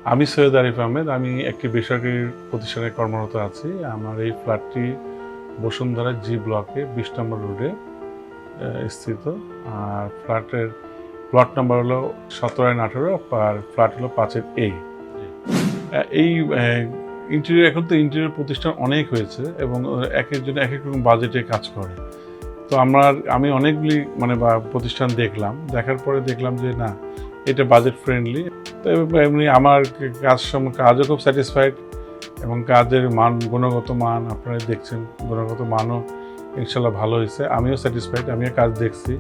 আমি সৈয়দ আরিফ আহমেদ। আমি একটি বেসরকারি প্রতিষ্ঠানে কর্মরত আছি। আমার এই ফ্ল্যাটটি বসুন্ধরা জি ব্লকে ২০ নম্বর রোডে স্থিত। আর ফ্ল্যাটের প্লট নাম্বার হলো 17-18 আর ফ্ল্যাট হলো 5-A। এই ইন্টেরিয়র, এখন তো ইন্টেরিয়র প্রতিষ্ঠান অনেক হয়েছে এবং এক একজন এক এক রকম বাজেটে কাজ করে। তো আমি অনেকগুলি প্রতিষ্ঠান দেখার পরে দেখলাম যে না, এটা বাজেট ফ্রেন্ডলি। তো এমনি আমার কাজও খুব স্যাটিসফাইড এবং কাজের গুণগত মান আপনারা দেখছেন, গুণগত মানও ইনশাল্লাহ ভালো হয়েছে। আমিও স্যাটিসফাইড, আমিও কাজ দেখছি।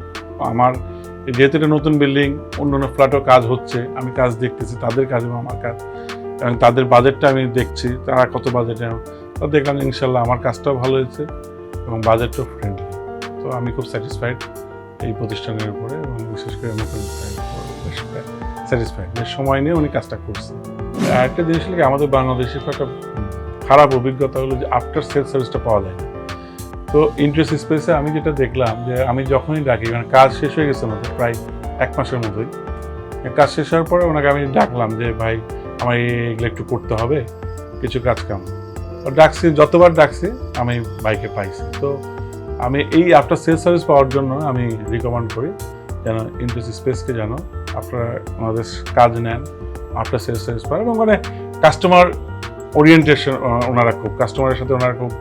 আমার যেহেতু এটা নতুন বিল্ডিং, অন্য ফ্ল্যাটও কাজ হচ্ছে, আমি কাজ দেখতেছি, তাদের কাজ এবং আমার কাজ, এবং তাদের বাজেটটা আমি দেখছি তারা কত বাজেটে। তো দেখলাম ইনশাল্লাহ আমার কাজটাও ভালো হয়েছে এবং বাজেটটাও ফ্রেন্ডলি। তো আমি খুব স্যাটিসফাইড এই প্রতিষ্ঠানের উপরে, এবং বিশেষ করে আমি স্যাটিসফাইড যে সময় নিয়ে উনি কাজটা করছে। একটা জিনিস হলো আমাদের বাংলাদেশে একটা খারাপ অভিজ্ঞতা হলো যে আফটার সেল সার্ভিসটা পাওয়া যায় না। তো ইন্টারেস্ট স্পেসে আমি যেটা দেখলাম যে আমি যখনই ডাকি, কাজ শেষ হয়ে গেছে আমাদের প্রায় 1 মাসের মতোই, কাজ শেষ হওয়ার পরে ওনাকে আমি ডাকলাম যে ভাই আমার এগুলো একটু করতে হবে, কিছু কাজ কাম ডাকছি, যতবার ডাকছি আমি বাইকে পাইছি। তো আমি এই আফটার সেল সার্ভিস পাওয়ার জন্য আমি রিকমেন্ড করি যেন ইন্টারেস্ট স্পেসকে যেন আপনারা ওনাদের কাজ নেন, আফটার সেল সার্ভিস পান, এবং কাস্টমার ওরিয়েন্টেশন কাস্টমারের সাথে ওনারা খুব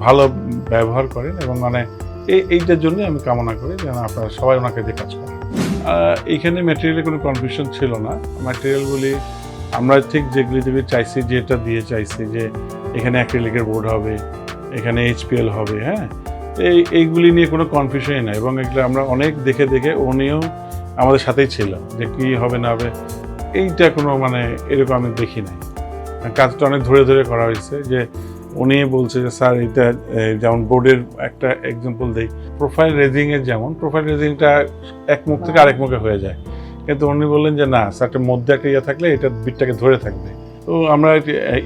ভালো ব্যবহার করেন, এবং এইটার জন্য আমি কামনা করি যেন আপনারা সবাই ওনাকে দিয়ে কাজ করেন। এইখানে ম্যাটেরিয়ালের কোনো কনফিউশন ছিল না। ম্যাটেরিয়ালগুলি আমরা ঠিক যেগুলি চাইছি, যেটা দিয়ে চাইছি যে এখানে অ্যাক্রিলিকের বোর্ড হবে, এখানে HPL হবে, হ্যাঁ, এইগুলি নিয়ে কোনো কনফিউশনই নাই। এবং এগুলো আমরা অনেক দেখে উনিও আমাদের সাথেই ছিল যে কী হবে না হবে, এইটা কোনো এরকম আমি দেখি নাই। কাজটা অনেক ধরে করা হয়েছে। যে উনি বলছে যে স্যার এটা যেমন বোর্ডের একটা এক্সাম্পল দিই, প্রোফাইল রেজিংয়ের যেমন প্রোফাইল রেজিংটা এক মুখ থেকে আরেক মুখে হয়ে যায়, কিন্তু উনি বললেন যে না স্যারটার মধ্যে একটা থাকলে এটা বিটটাকে ধরে থাকবে। তো আমরা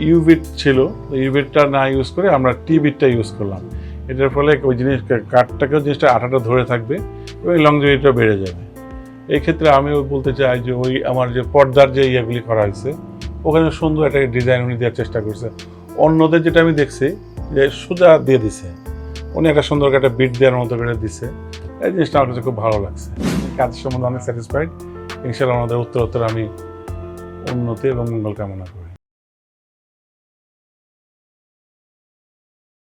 ইউবিট ছিল, ইউবিটটা না ইউজ করে আমরা টি-বিটটা ইউজ করলাম। এটার ফলে ওই কাঠটাকেও জিনিসটা আঠাটা ধরে থাকবে এবং লংজিভিটিটা বেড়ে যাবে। এই ক্ষেত্রে আমিও বলতে চাই যে ওই আমার যে পর্দার যে ইয়েগুলি করা হয়েছে, ওখানে সুন্দর একটা ডিজাইন উনি দেওয়ার চেষ্টা করছে। অন্যদের যেটা আমি দেখছি যে সোজা দিয়ে দিছে, উনি একটা সুন্দর একটা বিট দেওয়ার মতো করে দিছে। এই জিনিসটা আমার কাছে খুব ভালো লাগছে। কাজের সম্বন্ধে অনেক স্যাটিসফাইড। ইনশাআল্লাহ আমাদের উত্তর আমি উন্নতি এবং মঙ্গল কামনা করি।